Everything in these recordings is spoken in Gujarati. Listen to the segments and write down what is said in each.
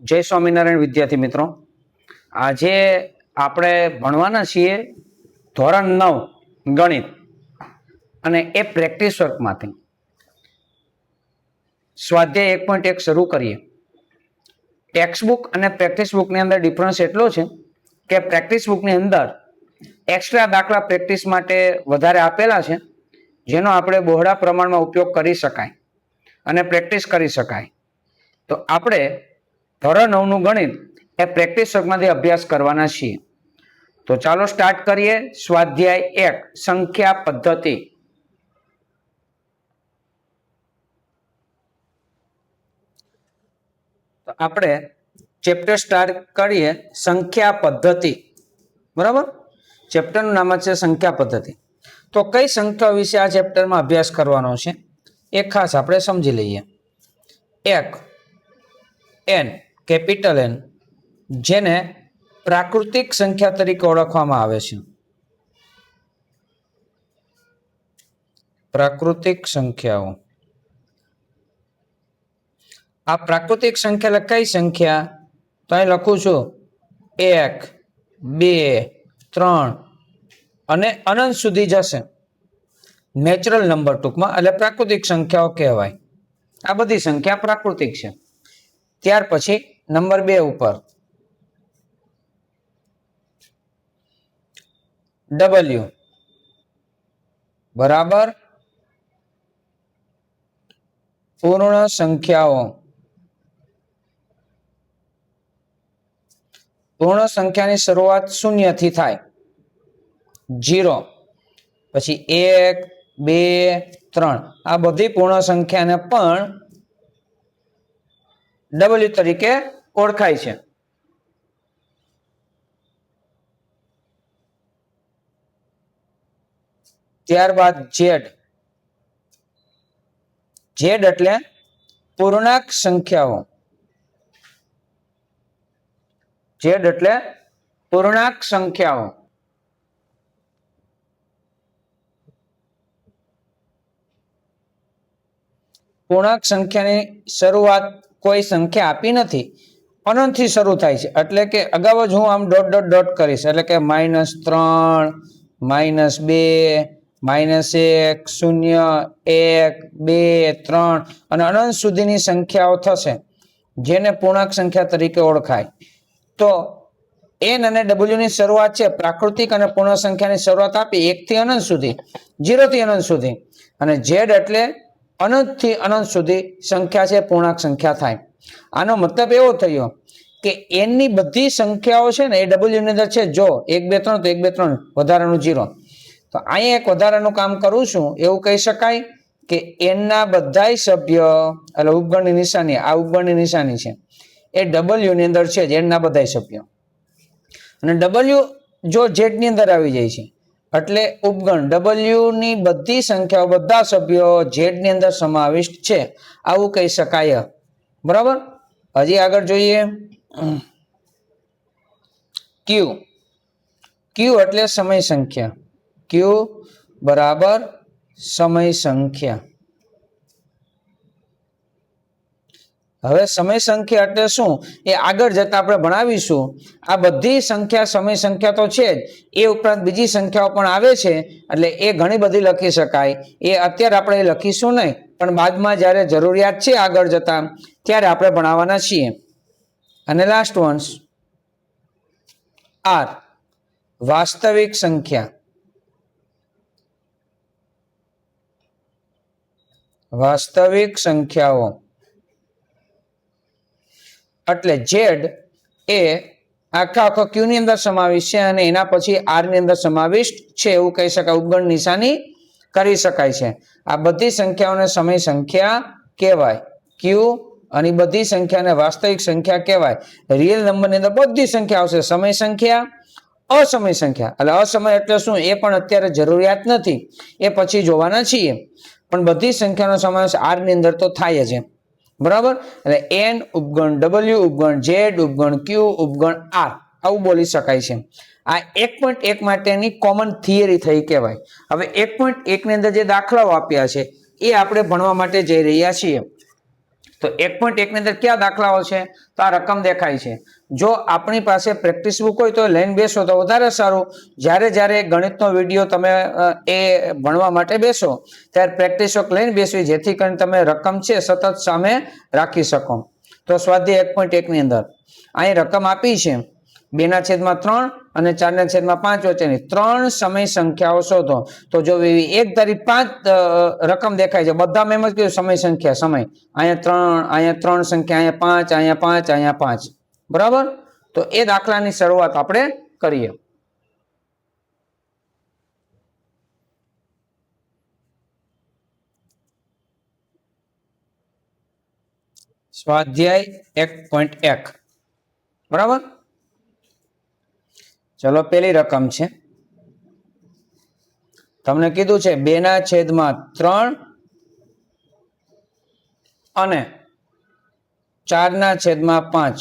જય સ્વામિનારાયણ વિદ્યાર્થી મિત્રો, આજે આપણે ભણવાના છીએ ધોરણ 9 ગણિત અને એ પ્રેક્ટિસ વર્કમાંથી સ્વાધ્યાય 1.1 શરૂ કરીએ. ટેક્સ્ટ બુક અને પ્રેક્ટિસ બુકની અંદર ડિફરન્સ એટલો છે કે પ્રેક્ટિસ બુકની અંદર એક્સ્ટ્રા દાખલા પ્રેક્ટિસ માટે વધારે આપેલા છે, જેનો આપણે બહોળા પ્રમાણમાં ઉપયોગ કરી શકાય અને પ્રેક્ટિસ કરી શકાય. તો આપણે ધોરણ 9 નું ગણિત એ પ્રેક્ટિસ વર્કમાંથી અભ્યાસ કરવાના છીએ. તો ચાલો સ્ટાર્ટ કરીએ. સ્વાધ્યાય 1 સંખ્યા પદ્ધતિ. તો આપણે ચેપ્ટર સ્ટાર્ટ કરીએ સંખ્યા પદ્ધતિ. બરાબર, ચેપ્ટરનું નામ છે સંખ્યા પદ્ધતિ. તો કઈ સંખ્યા વિશે આ ચેપ્ટરમાં અભ્યાસ કરવાનો છે એ ખાસ આપણે સમજી લઈએ. એક એન, કેપિટલ એન, જેને પ્રાકૃતિક સંખ્યા તરીકે ઓળખવામાં આવે છે. પ્રાકૃતિક સંખ્યાઓ. આ પ્રાકૃતિક સંખ્યા એટલે કઈ સંખ્યા? તો અહીં લખું છું 1, 2, 3 અને અનંત સુધી જશે. નેચરલ નંબર ટૂંકમાં, એટલે પ્રાકૃતિક સંખ્યાઓ કહેવાય. આ બધી સંખ્યા પ્રાકૃતિક છે. ત્યાર પછી નંબર 2 ઉપર W બરાબર પૂર્ણ સંખ્યાઓ. પૂર્ણ સંખ્યાની શરૂઆત 0 થી થાય. 0 પછી 1, 2, 3 આ બધી પૂર્ણ સંખ્યાને પણ W તરીકે ઓળખાય છે. ત્યારબાદ Z. Z એટલે પૂર્ણાંક સંખ્યાઓ. Z એટલે પૂર્ણાંક સંખ્યાઓ. પૂર્ણાંક સંખ્યાની શરૂઆત કોઈ સંખ્યા આપી નથી, અનંતથી શરૂ થાય છે. એટલે કે અગાઉ જ હું આમ ડોટ ડોટ ડોટ કરીશ, એટલે કે -3, -2, -1, 0, 1, 2, 3 અને અનંત સુધીની સંખ્યાઓ થશે, જેને પૂર્ણાંક સંખ્યા તરીકે ઓળખાય. તો n અને w ની શરૂઆત છે પ્રાકૃતિક અને પૂર્ણ સંખ્યાની શરૂઆત આપી 1 થી અનંત સુધી, 0 થી અનંત સુધી, અને z એટલે અનંત થી અનંત સુધી સંખ્યા છે પૂર્ણાંક સંખ્યા થાય. આનો મતલબ એવો થયો કે n ની બધી સંખ્યાઓ છે ને એ w ની અંદર છે. જો 1, 2, 3 તો 1, 2, 3 વધારાનું 0. તો અહીંયા એક વધારાનું કામ કરું છું, એવું કહી શકાય કે n ના બધાય સભ્ય, એટલે ઉપગણની નિશાની, આ ઉપગણની નિશાની છે એ w ની અંદર છે, z ના બધાય સભ્ય. અને w જો z ની અંદર આવી જાય છે એટલે ઉપગણ w ની બધી સંખ્યાઓ, બધા સભ્યો z ની અંદર સમાવિષ્ટ છે, આવું કહી શકાય. બરાબર, હજી આગળ જોઈએ. q. q એટલે સમય સંખ્યા. q બરાબર સમય સંખ્યા. હવે સમય સંખ્યા એટલે શું એ આગળ જતા આપણે ભણાવીશું. આ બધી સંખ્યા સમય સંખ્યા તો છે જ, એ ઉપરાંત બીજી સંખ્યાઓ પણ આવે છે, એટલે એ ઘણી બધી લખી શકાય. એ અત્યારે આપણે લખીશું નહીં, પણ બાદમાં જ્યારે જરૂરિયાત છે આગળ જતા ત્યારે આપણે ભણાવવાના છીએ. અને લાસ્ટ વન્સ r, વાસ્તવિક સંખ્યા. વાસ્તવિક સંખ્યાઓ એટલે z એ આખો q ની અંદર સમાવિષ્ટ છે અને એના પછી r ની અંદર સમાવિષ્ટ છે, એવું કહી શકાય. ઉપગણ નિશાની કરી શકાય છે. આ બધી સંખ્યાઓને સમય સંખ્યા કહેવાય. q અને બધી સંખ્યાને વાસ્તવિક સંખ્યા કહેવાય. રિયલ નંબરની અંદર બધી સંખ્યા આવશે. સમય સંખ્યા, અસમય સંખ્યા. એટલે અસમય એટલે શું એ પણ અત્યારે જરૂરિયાત નથી, એ પછી જોવાના છીએ. પણ બધી સંખ્યાનો સમાવેશ r ની અંદર તો થાય છે. બરાબર, એટલે n ઉપગણ w ઉપગણ z ઉપગણ q ઉપગણ r આવું બોલી શકાય છે. આ 1.1 માટેની કોમન થિયરી થઈ કહેવાય. હવે 1.1 ની અંદર જે દાખલાઓ આપ્યા છે એ આપણે ભણવા માટે જઈ રહ્યા છીએ. તો 1.1 ની અંદર ક્યાં દાખલાઓ છે? તો આ રકમ દેખાય છે. જો આપણી પાસે પ્રેક્ટિસ બુક હોય તો લઈને બેસો તો વધારે સારું. જ્યારે ગણિતનો વિડીયો તમે એ ભણવા માટે બેસો ત્યારે પ્રેક્ટિસ બુક લઈને બેસવી, જેથી કરીને તમે રકમ છે સતત સામે રાખી શકો. તો સ્વાધ્યાય 1.1 ની અંદર અહીં રકમ આપી છે 2/3 અને 4/5 વચ્ચેની 3 સમય સંખ્યાઓ શોધો. તો જો એક ધારી 5 રકમ દેખાય છે, બધામાં એમ જ કીધું સમય સંખ્યા સમય. અહીંયા 3 સંખ્યા, અહીંયા 5, અહીંયા 5. બરાબર? તો એ દાખલાની શરૂઆત આપણે કરીએ. સ્વાધ્યાય 1.1. બરાબર? ચલો પેલી રકમ છે, તમને કીધું છે 2/3 અને 4/5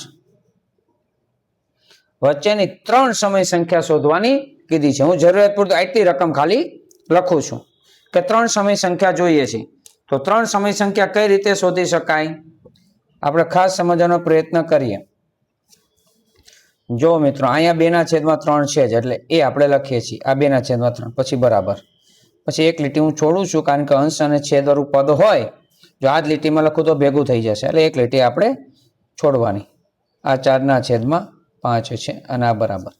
વચ્ચેની 3 સમય સંખ્યા શોધવાની કીધી છે. હું જરૂરિયાત પૂરતી આટલી રકમ ખાલી લખું છું કે 3 સમય સંખ્યા જોઈએ છે. તો 3 સમય સંખ્યા કઈ રીતે શોધી શકાય આપણે ખાસ સમજવાનો પ્રયત્ન કરીએ. જો મિત્રો અહીંયા 2/3 છે જ, એટલે એ આપણે લખીએ છીએ આ 2/3, પછી બરાબર, પછી એક લીટી હું છોડું છું કારણ કે અંશ અને છેદવાળું પદ હોય, જો આ જ લીટીમાં લખું તો ભેગું થઈ જશે, એટલે એક લીટી આપણે છોડવાની. આ 4/5 છે અને આ બરાબર.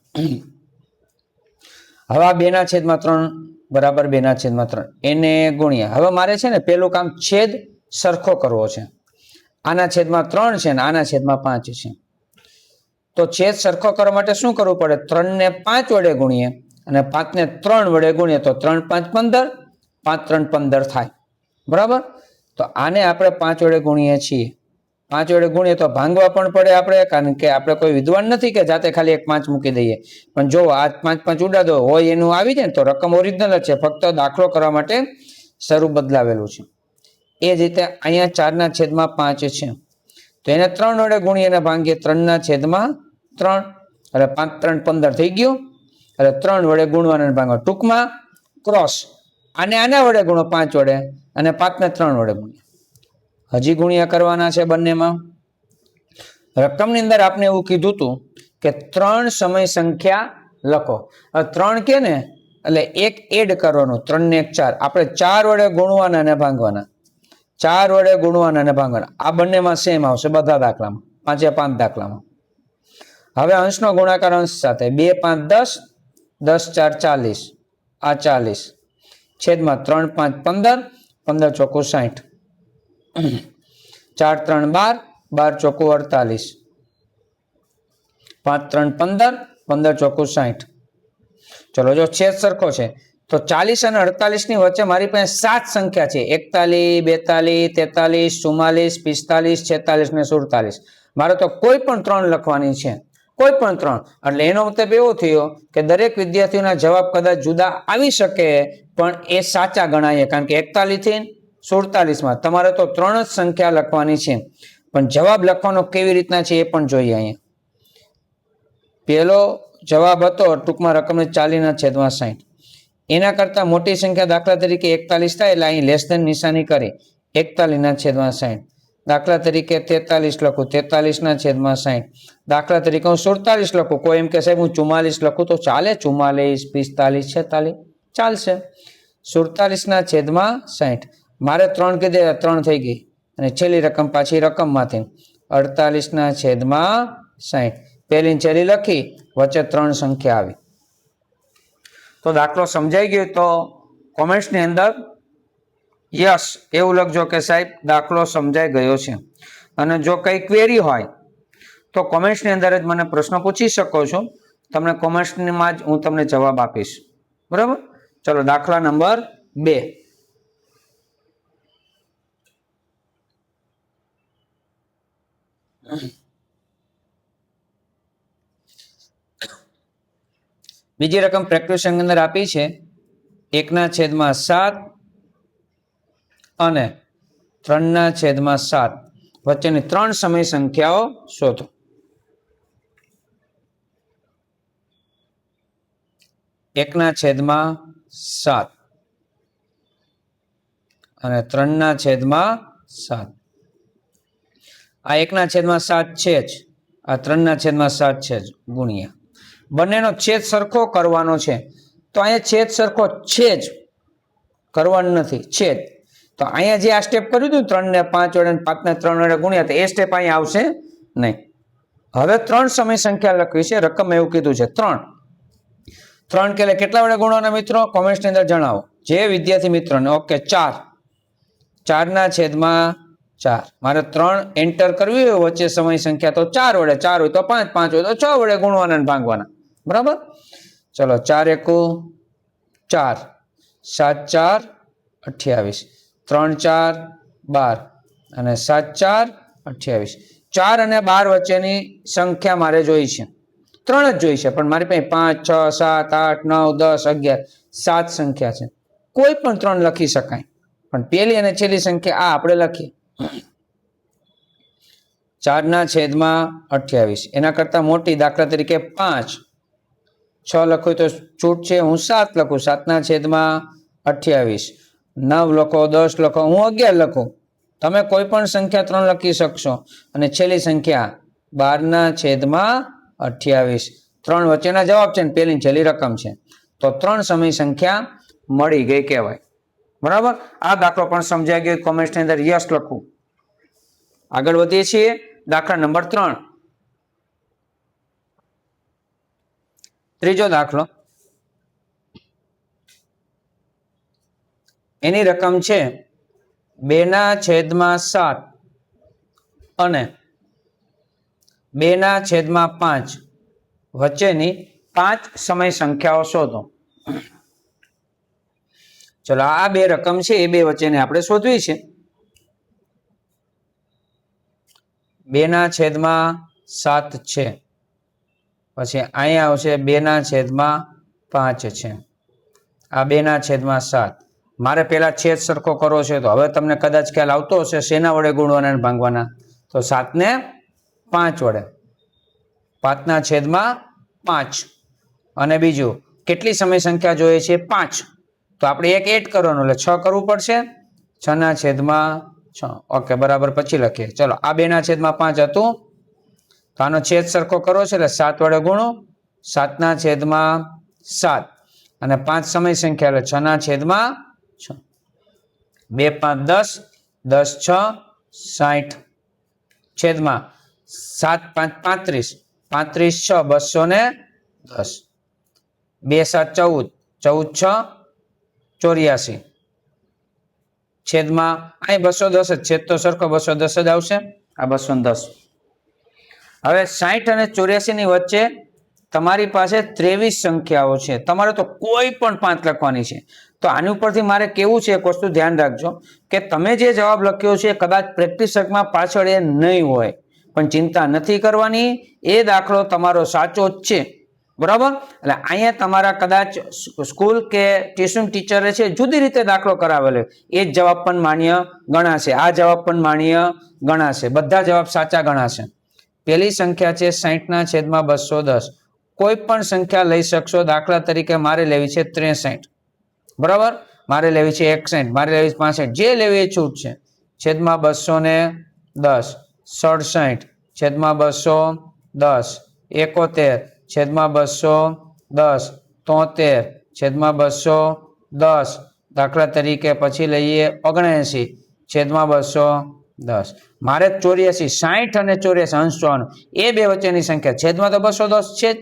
હવે આ 2/3 બરાબર 2/3 એને ગુણ્યા. હવે મારે છે ને પેલું કામ છેદ સરખો કરવો છે. આના છેદમાં 3 છે ને આના છેદમાં 5 છે. તો છેદ સરખો કરવા માટે શું કરવું પડે? 3 ને 5 વડે ગુણીએ અને 5 ને 3 વડે ગુણીએ તો 3 5 15, 5 3 15 થાય. બરાબર? તો આને આપણે 5 વડે ગુણીએ છીએ. 5 વડે ગુણીએ તો ભાંગવા પણ પડે આપણે, કારણ કે આપણે કોઈ વિદ્વાન નથી કે જાતે ખાલી એક 5 મૂકી દઈએ. પણ જો આ 5 5 ઉડાડો હોય એનું આવી જાય ને તો રકમ ઓરિજિનલ જ છે, ફક્ત દાખલો કરવા માટે સ્વરૂપ બદલાવેલું છે. એ જ રીતે અહીંયા 4/5 છે, તો એને 3 વડે ગુણીએ અને ભાંગીએ 3/3, એટલે 5 3 15 થઈ ગયું. એટલે 3 વડે ગુણવાના ભાંગવા, ટૂંકમાં ક્રોસ. આના વડે ગુણો 5 વડે અને 5 ને 3 વડે ગુણ્યા. હજી ગુણ્યા કરવાના છે બંનેમાં. રકમની અંદર આપણે એવું કીધું હતું કે 3 સમય સંખ્યા લખો. 3 કે ને એટલે એક એડ કરવાનું, 3 ને 1 4. આપણે 4 વડે ગુણવાના અને ભાંગવાના, 4 વડે ગુણવાના અને ભાંગવાના. આ બંનેમાં સેમ આવશે બધા દાખલામાં, 5 5 દાખલામાં. હવે અંશનો ગુણાકાર અંશ સાથે 2 5 10, 10 4 40, આ 40 છેદમાં 3 5 15, 15 ચોખ્ખું 60, 4 3 12, 12 ચોખ્ખું 48, 5 3 15, 15 ચોખ્ખું 60. ચલો જો છેદ સરખો છે તો 40 અને 48 ની વચ્ચે મારી પાસે 7 સંખ્યા છે, 41 42 43 44 45 46 ને 47. મારે તો કોઈ પણ 3 લખવાની છે, કોઈ પણ 3. એટલે એનો મતલબ એવો થયો કે દરેક વિદ્યાર્થીઓના જવાબ કદાચ જુદા આવી શકે, પણ એ સાચા ગણાય, કારણ કે 41 થી 47 માં તમારે તો 3 જ સંખ્યા લખવાની છે. પણ જવાબ લખવાનો કેવી રીતના છે એ પણ જોઈએ. અહીંયા પેલો જવાબ હતો ટૂંકમાં રકમને 40/60. એના કરતા મોટી સંખ્યા દાખલા તરીકે 41 થાય, એટલે અહીં લેસ ધેન નિશાની કરી 41/60. દાખલા તરીકે 43 લખું, 43/60. દાખલા તરીકે હું 47 લખું. કોઈ એમ કે સાહેબ હું 44 લખું તો ચાલે? 44 45 46 ચાલશે. 47/60. મારે 3 કીધે 3 થઈ ગઈ, અને છેલ્લી રકમ પાછી રકમમાંથી 48/60. પહેલી છેલ્લી લખી, વચ્ચે 3 સંખ્યા આવી. તો દાખલો સમજાઈ ગયો તો કોમેન્ટ્સની અંદર યસ એવું લખજો કે સાહેબ દાખલો સમજાઈ ગયો છે. અને જો કઈ ક્વેરી હોય તો કોમેન્ટ્સની અંદર જ મને પ્રશ્ન પૂછી શકો છો. તમને કોમેન્ટ્સમાં જ હું તમને જવાબ આપીશ. બરાબર? ચલો દાખલા નંબર 2. બીજી રકમ પ્રેક્ટિસની અંદર આપી છે 1/7 અને 3/7 વચ્ચેની 3 સમય સંખ્યાઓ શોધો. 1/7 અને 3/7. આ 1/7 છે જ, આ 3/7 છે જ, ગુણ્યા બંનેનો છેદ સરખો કરવાનો છે. તો અહીંયા છેદ સરખો છે જ, કરવાનું નથી, છેદ. તો અહીંયા જે આ સ્ટેપ કર્યું હતું 3 ને 5 વડે 5 ને 3 વડે ગુણ્યા, તો એ સ્ટેપ અહીંયા આવશે નહીં. હવે 3 સમય સંખ્યા લખવી છે, રકમ એવું કીધું છે 3 કે કેટલા વડે ગુણવાના મિત્રો? કોમેન્ટ્સની અંદર જણાવો જે વિદ્યાર્થી મિત્રોને. ઓકે, 4/4. મારે 3 એન્ટર કરવી હોય વચ્ચે સમય સંખ્યા, તો 4 વડે, 4 હોય તો 5, 5 હોય તો 6 વડે ગુણવાના અને ભાગવાના. બરાબર? ચલો, 4 એકુ 4, 7 4 28, 3 4 12 અને 7 4 28. 4 અને 12 વચ્ચેની સંખ્યા મારે જોઈ છે, 3 જ જોઈ છે, પણ મારી પાસે 5 6 7 8 9 10 11 7 સંખ્યા છે. કોઈ પણ 3 લખી શકાય, પણ પહેલી અને છેલ્લી સંખ્યા આ આપણે લખીએ 4/28. એના કરતા મોટી, દાખલા તરીકે 5, 6 લખું તો છૂટ છે, હું 7 લખું, 7/28. 9 લખો, 10 લખો, હું 11 લખું. તમે કોઈ પણ સંખ્યા 3 લખી શકશો. અને છેલ્લી સંખ્યા 12/28. 3 વચ્ચેના જવાબ છે ને પેલી છેલ્લી રકમ છે, તો 3 સમય સંખ્યા મળી ગઈ કહેવાય. બરાબર? આ દાખલો પણ સમજાઈ ગયો. કોમેન્ટની અંદર યસ લખવું. આગળ વધીએ છીએ. દાખલા નંબર 3. ત્રીજો દાખલો, એની રકમ છે 2/7 અને 2/5 વચ્ચેની 5 સમય સંખ્યાઓ શોધો. ચલો, આ બે રકમ છે, એ બે વચ્ચેની આપણે શોધવી છે. 2/7 છે, પછી અહીંયા આવશે 2/5 છે, આ 2/7. મારે પેલા છેદ સરખો કરવો છે, તો હવે તમને કદાચ ખ્યાલ આવતો હશે શેના વડે ગુણવાના અને ભાંગવાના. તો 7 ને 5 વડે, 5/5. અને બીજું કેટલી સમય સંખ્યા જોઈએ છે? 5. તો આપણે એક એડ કરવાનું, એટલે 6 કરવું પડશે. 6/6. ઓકે, બરાબર. પછી લખીએ. ચલો, આ 2/5 હતું, તો આનો છેદ સરખો કરવો છે, એટલે 7 વડે ગુણો. 7/7 અને 5 સમય સંખ્યા, એટલે 6/6. 2 5 10, 10 6 60, છેદમાં 7 5 35, 35 6 210, 2 7 14, 14 6 84, છેદમાં અહીં 210 જ, છેદ તો સરખો 210 જ આવશે. આ 210. હવે 60 અને 84 ની વચ્ચે તમારી પાસે 23 સંખ્યાઓ છે. તમારે તો કોઈ પણ 5 લખવાની છે. તો આની ઉપરથી મારે કેવું છે, એક વસ્તુ ધ્યાન રાખજો કે તમે જે જવાબ લખ્યો છે કદાચ પ્રેક્ટિસ વર્કમાં પાછળ એ નહીં હોય, પણ ચિંતા નથી કરવાની. એ દાખલો તમારો સાચો જ છે. બરાબર? એટલે અહીંયા તમારા કદાચ સ્કૂલ કે ટ્યુશન ટીચરે છે જુદી રીતે દાખલો કરાવેલો, એ જ જવાબ પણ માન્ય ગણાશે, આ જવાબ પણ માન્ય ગણાશે, બધા જવાબ સાચા ગણાશે. પહેલી સંખ્યા છે 60/210. કોઈ પણ સંખ્યા લઈ શકશો. દાખલા તરીકે મારે લેવી છે 63, બરાબર? મારે લેવી છે 61, મારે લેવી છે 65, જે લેવી એ છૂટ છે. છેદમાં 210, 67, છેદમાં 210, 71, છેદમાં 210, 73, છેદમાં 210. દાખલા તરીકે પછી લઈએ 79, છેદમાં 210. મારે 84, 60 અને 84 અંશ જોવાનો. એ બે વચ્ચેની સંખ્યા, છેદમાં તો 210 છે જ,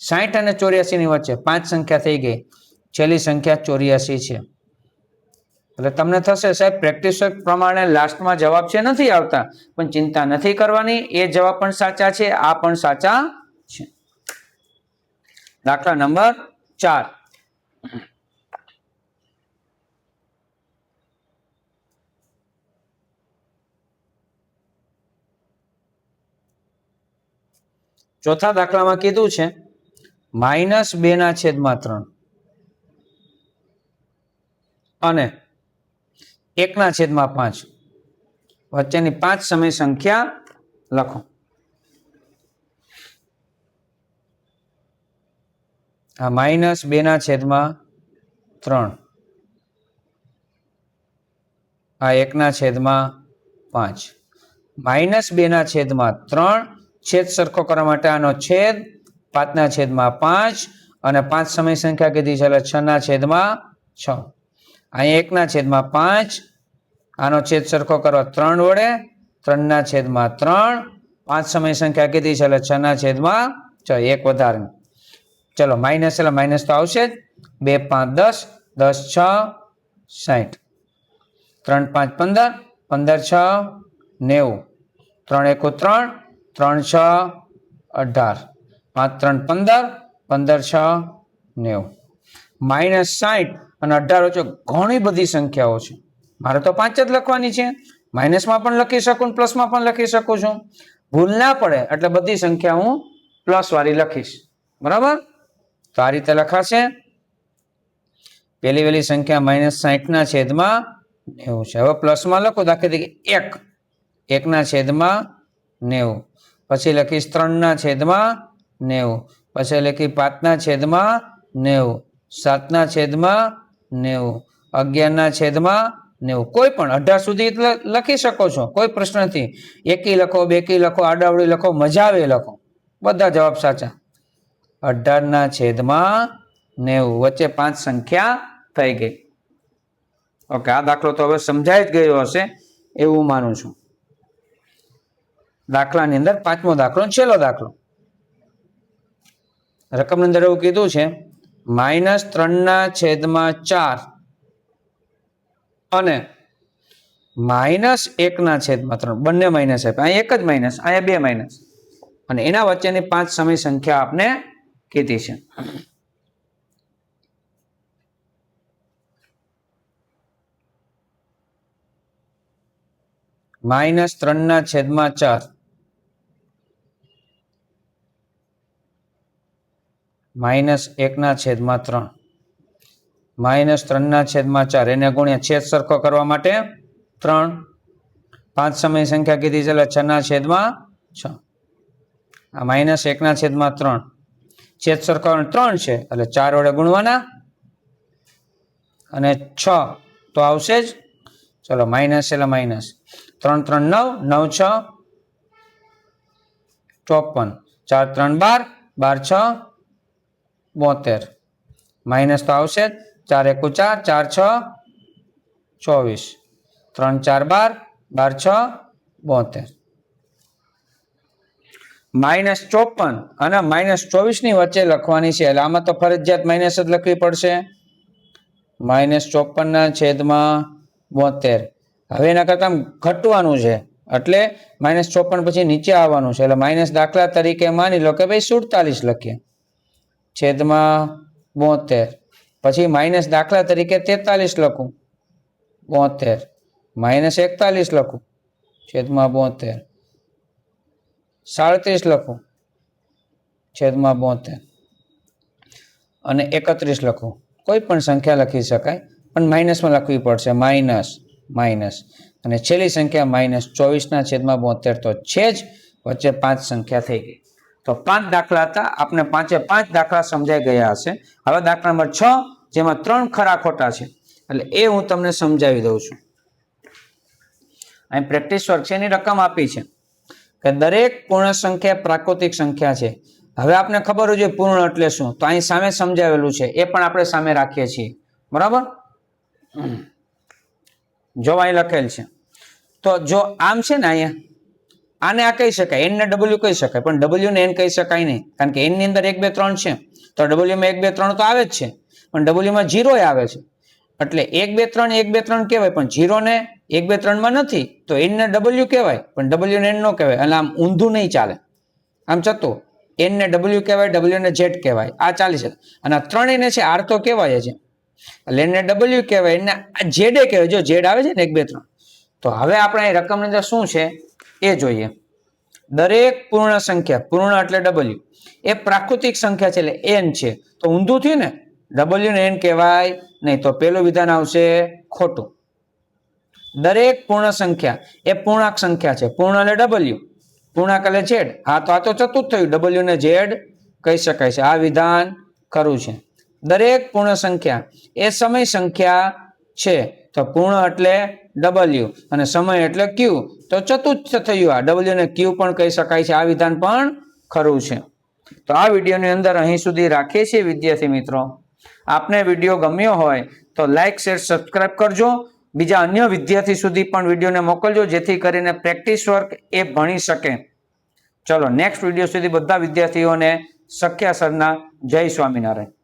60 અને 84 ની વચ્ચે 5 સંખ્યા થઈ ગઈ. છેલ્લી સંખ્યા 84 છે. એટલે તમને થશે સાહેબ પ્રેક્ટિસ પ્રમાણે લાસ્ટમાં જવાબ છે નથી આવતા, પણ ચિંતા નથી કરવાની, એ જવાબ પણ સાચા છે, આ પણ સાચા છે. દાખલા નંબર 4. ચોથા દાખલામાં કીધું છે -2/3 અને 1/5 વચ્ચેની 5 સમય સંખ્યા લખો. આ -2/3, આ 1/5. -2/3 છેદ સરખો કરવા માટે આનો છેદ 5/5 અને 5 સમય સંખ્યા કીધી છે એટલે 6/6 અહીંયા 1/5 આનો છેદ સરખો કરવા 3 વડે 3/3 5 સમય સંખ્યા કીધી છે એટલે 6/6 એક વધારે ચલો માઇનસ એટલે માઇનસ તો આવશે જ 2 5 10 10 6 60 3 5 15 15 6 90 3 1 3 3 6 18 5 3 15 15 6 90 -60 અને 18 વચ્ચે ઘણી બધી સંખ્યાઓ છે મારે તો 5 જ લખવાની છે માઇનસમાં પણ લખી શકું પ્લસમાં પણ લખી શકું છું ભૂલ ના પડે એટલે બધી સંખ્યા હું પ્લસ વાળી લખીશ બરાબર તો આ રીતે લખાશે પેલી વેલી સંખ્યા -60 છેદમાં 90 છે હવે પ્લસમાં લખો દાખલા તરીકે 1 છેદમાં 90 પછી લખીશ 3 છેદમાં 90 પછી લખી 5 છેદમાં 90 7 છેદમાં 90 11 છેદમાં 90 કોઈ પણ 18 સુધી લખી શકો છો કોઈ પ્રશ્ન નથી એકી લખો બેકી લખો આડાવડી લખો મજા આવે લખો બધા જવાબ સાચા 18 છેદમાં 90 વચ્ચે 5 સંખ્યા થઈ ગઈ ઓકે આ દાખલો તો હવે સમજાઈ જ ગયો હશે એવું માનું છું દાખલાની અંદર પાંચમો દાખલો છેલ્લો દાખલો રકમની અંદર એવું કીધું છે -3/4 અને -1/3 બંને માઇનસ આપ્યા અહીંયા એક જ માઇનસ અહીંયા બે માઇનસ અને એના વચ્ચેની 5 સમય સંખ્યા આપને કીધી છે -3/4 -1/3 -3/4 એને ગુણ્યા છેદ સરખો કરવા માટે 3 5 સમય સંખ્યા કીધી છે એટલે 6/6 આ -1/3 છેદ સરખો 3 છે એટલે 4 વડે ગુણવાના અને 6 તો આવશે જ ચલો માઇનસ એટલે માઇનસ 3 3 9 9 6 54 4 3 12 12 6 72 માઇનસ તો આવશે જ 4 1 4 4 6 24 3 4 12 12 6 72 -54 અને -24 ની વચ્ચે લખવાની છે એટલે આમાં તો ફરજિયાત માઇનસ જ લખવી પડશે -54/72 હવે એના કરતા ઘટવાનું છે એટલે -54 પછી નીચે આવવાનું છે એટલે માઇનસ દાખલા તરીકે માની લો કે ભાઈ 47 લખીએ છેદમાં 72 પછી માઇનસ દાખલા તરીકે 43 લખું 72 -41 લખું છેદમાં 72 37 લખું છેદમાં 72 અને 31 લખું કોઈ પણ સંખ્યા લખી શકાય પણ માઇનસમાં લખવી પડશે માઇનસ અને છેલ્લી સંખ્યા -24/72 તો છે જ વચ્ચે 5 સંખ્યા થઈ ગઈ તો 5 દાખલા હતા આપણે 5 દાખલા સમજાઈ ગયા હશે હવે દાખલા નંબર 6 જેમાં 3 ખરા ખોટા છે એટલે એ હું તમને સમજાવી દઉં છું અહીં પ્રેક્ટિસ વર્ક છે એની રકમ આપી છે કે દરેક પૂર્ણ સંખ્યા પ્રાકૃતિક સંખ્યા છે હવે આપને ખબર હોય છે પૂર્ણ એટલે શું તો અહીં સામે સમજાવેલું છે એ પણ આપણે સામે રાખીએ છીએ બરાબર જો અહીં લખેલ છે તો જો આમ છે ને અહીંયા આને આ કહી શકાય n ને w કહી શકાય પણ w ને n કહી શકાય નહીં કારણ કે n ની અંદર 1 2 3 છે તો w માં 1 2 3 તો આવે જ છે પણ w માં 0 આવે છે એટલે 1 2 3 1 2 3 કહેવાય પણ 0 ને 1 2 3 માં નથી તો n ને w કહેવાય પણ w ને n નો કહેવાય એટલે આમ ઊંધું નહીં ચાલે આમ ચતો n ને w કહેવાય w ને z કહેવાય આ ચાલે છે અને આ ત્રણેયને છે r તો કહેવાય છે એટલે n ને w કહેવાય એને z કહેવાય જો z આવે છે ને 1 2 3 તો હવે આપણે અહીં રકમની અંદર શું છે એ જોઈએ દરેક પૂર્ણ સંખ્યા પૂર્ણ એટલે w એ પ્રાકૃતિક સંખ્યા છે એટલે n છે તો ઊંધું થયું ને w ને n કહેવાય નહીં તો પેલું વિધાન આવશે ખોટું દરેક પૂર્ણ સંખ્યા એ પૂર્ણાંક સંખ્યા છે પૂર્ણ એટલે w પૂર્ણાંક એટલે z આ તો ચતુર્થ થયું w ને z કહી શકાય છે આ વિધાન ખરું છે દરેક પૂર્ણ સંખ્યા એ સમય સંખ્યા છે તો પૂર્ણ એટલે W અને સમય એટલે Q. તો ચતુર્થ થયું આ W ને Q પણ કહી શકાય છે. આ વિધાન પણ ખરું છે. તો આ વિડીયોની અંદર અહીં સુધી રાખીએ છીએ વિદ્યાર્થી મિત્રો. આપને વિડીયો ગમ્યો હોય તો લાઈક શેર સબસ્ક્રાઇબ કરજો. બીજા અન્ય વિદ્યાર્થી સુધી પણ વિડીયોને મોકલજો જેથી કરીને પ્રેક્ટિસ વર્ક એ ભણી શકે. ચલો નેક્સ્ટ વિડીયો સુધી બધા વિદ્યાર્થીઓને સખ્યા સરના જય સ્વામિનારાયણ.